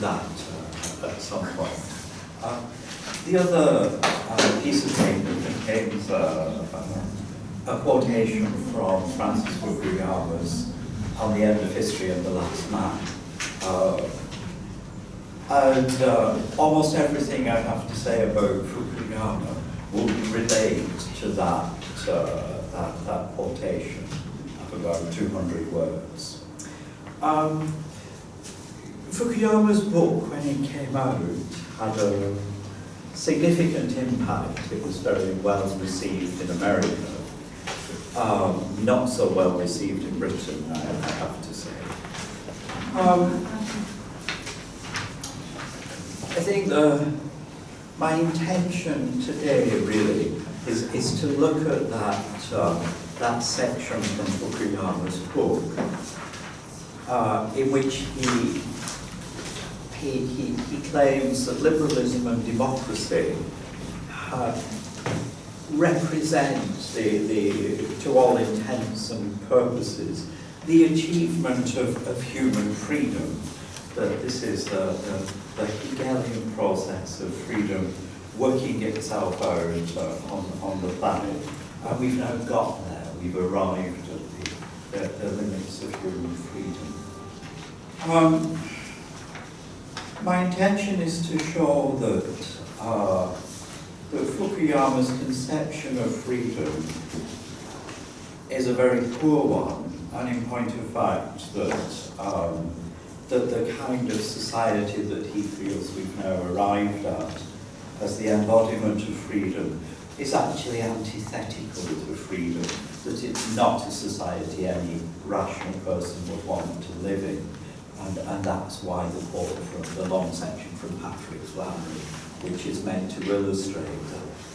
that at some point. The other piece of paper contains a quotation from Francis Fukuyama's On the End of History and the Last Man. Almost everything I have to say about Fukuyama will relate to that quotation of about 200 words. Fukuyama's book, when it came out, had a significant impact. It was very well received in America, not so well received in Britain, I have to say. I think my intention today really is to look at that section from Fukuyama's book in which he claims that liberalism and democracy represent to all intents and purposes the achievement of human freedom. That this is the Hegelian process of freedom working itself out on the planet, and we've now got there. We've arrived at the limits of human freedom. My intention is to show that Fukuyama's conception of freedom is a very poor one, and in point of fact that the kind of society that he feels we've now arrived at as the embodiment of freedom is actually antithetical to freedom, that it's not a society any rational person would want to live in. And that's why the quote from the long section from Patrick Flannery, which is meant to illustrate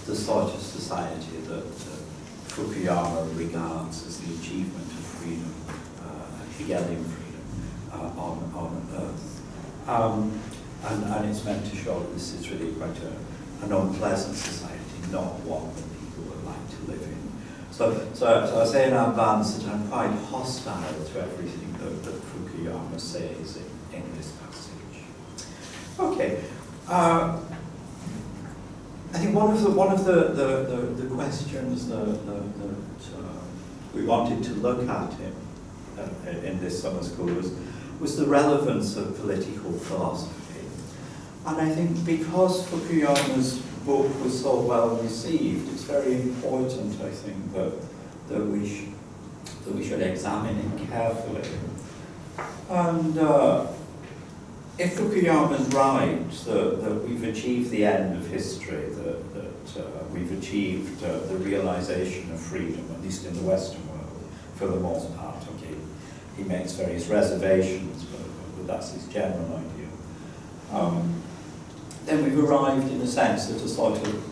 the sort of society that Fukuyama regards as the achievement of freedom, Hegelian freedom, on Earth. And it's meant to show that this is really quite an unpleasant society, not one that people would like to live in. So I say in advance that I'm quite hostile to everything that Fukuyama says in this passage. Okay. I think one of the questions that we wanted to look at in this summer school was the relevance of political philosophy. And I think because Fukuyama's book was so well received, it's very important, I think, that we should examine it carefully. And if Fukuyama is right that we've achieved the end of history, that we've achieved the realization of freedom, at least in the Western world, for the most part, okay, he makes various reservations, but that's his general idea. Then we've arrived, in a sense, at a sort of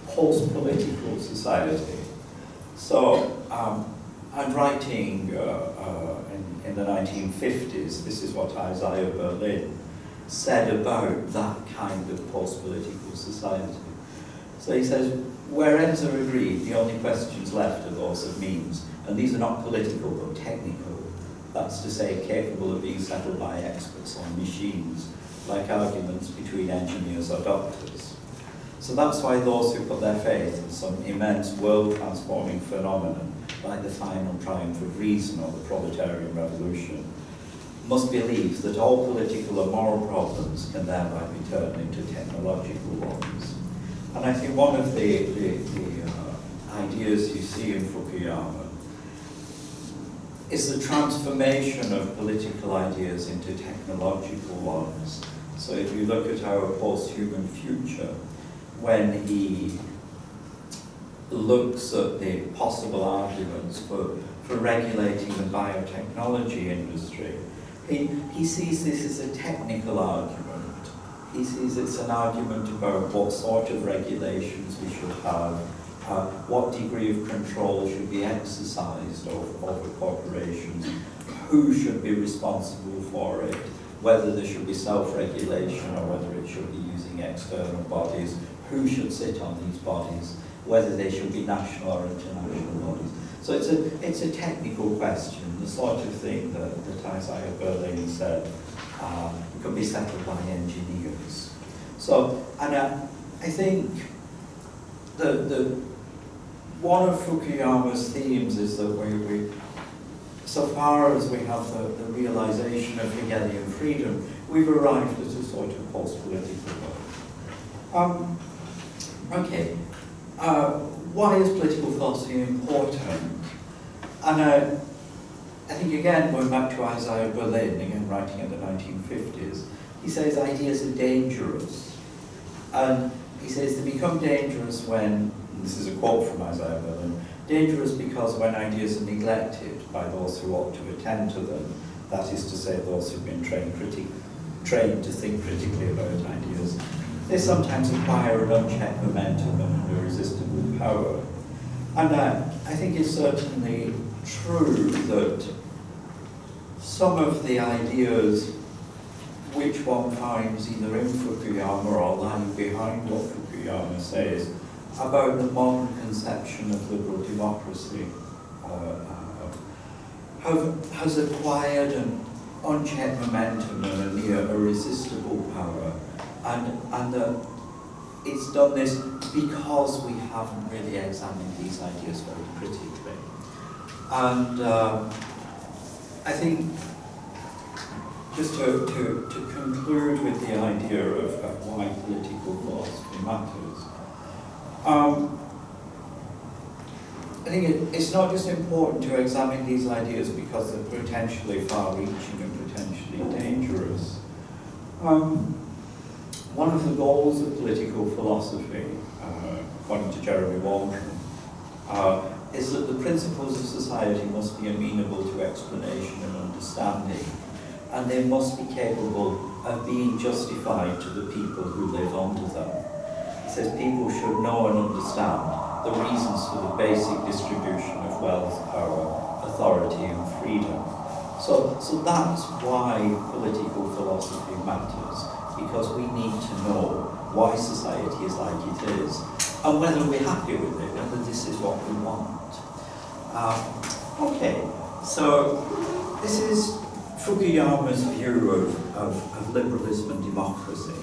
post-political society. So I'm writing in the 1950s, this is what Isaiah Berlin said about that kind of post-political society. So he says, where ends are agreed, the only questions left are those of means. And these are not political, but technical. That's to say, capable of being settled by experts on machines, like arguments between engineers or doctors. So that's why those who put their faith in some immense world-transforming phenomenon, like the final triumph of reason or the proletarian revolution, must believe that all political or moral problems can thereby be turned into technological ones. And I think one of the ideas you see in Fukuyama is the transformation of political ideas into technological ones. So if you look at our post-human future, when he looks at the possible arguments for regulating the biotechnology industry, he sees this as a technical argument. He sees it's an argument about what sort of regulations we should have, what degree of control should be exercised over corporations, who should be responsible for it, whether there should be self-regulation or whether it should be using external bodies, who should sit on these bodies, whether they should be national or international bodies. So it's a technical question, the sort of thing that Isaiah Berlin said can be settled by engineers. So, and I think the one of Fukuyama's themes is that we so far as we have the realization of Hegelian freedom, we've arrived at a sort of post-political world. Okay, why is political philosophy important? And I think again, going back to Isaiah Berlin, again writing in the 1950s, he says ideas are dangerous. And he says they become dangerous when, this is a quote from Isaiah Berlin, dangerous because when ideas are neglected by those who ought to attend to them, that is to say those who've been trained to think critically about ideas, they sometimes acquire an unchecked momentum and an irresistible power. And I think it's certainly true that some of the ideas which one finds either in Fukuyama or lying behind what Fukuyama says about the modern conception of liberal democracy has acquired an unchecked momentum and a near irresistible power, and that it's done this because we haven't really examined these ideas very critically. And I think, just to conclude with the idea of why political philosophy matters, I think it's not just important to examine these ideas because they're potentially far-reaching and potentially dangerous. One of the goals of political philosophy, according to Jeremy Waldron, is that the principles of society must be amenable to explanation and understanding, and they must be capable of being justified to the people who live under them. He says people should know and understand the reasons for the basic distribution of wealth, power, authority, and freedom. So that's why political philosophy matters, because we need to know why society is like it is, and whether we're happy with it, whether this is what we want. Okay, so this is Fukuyama's view of liberalism and democracy.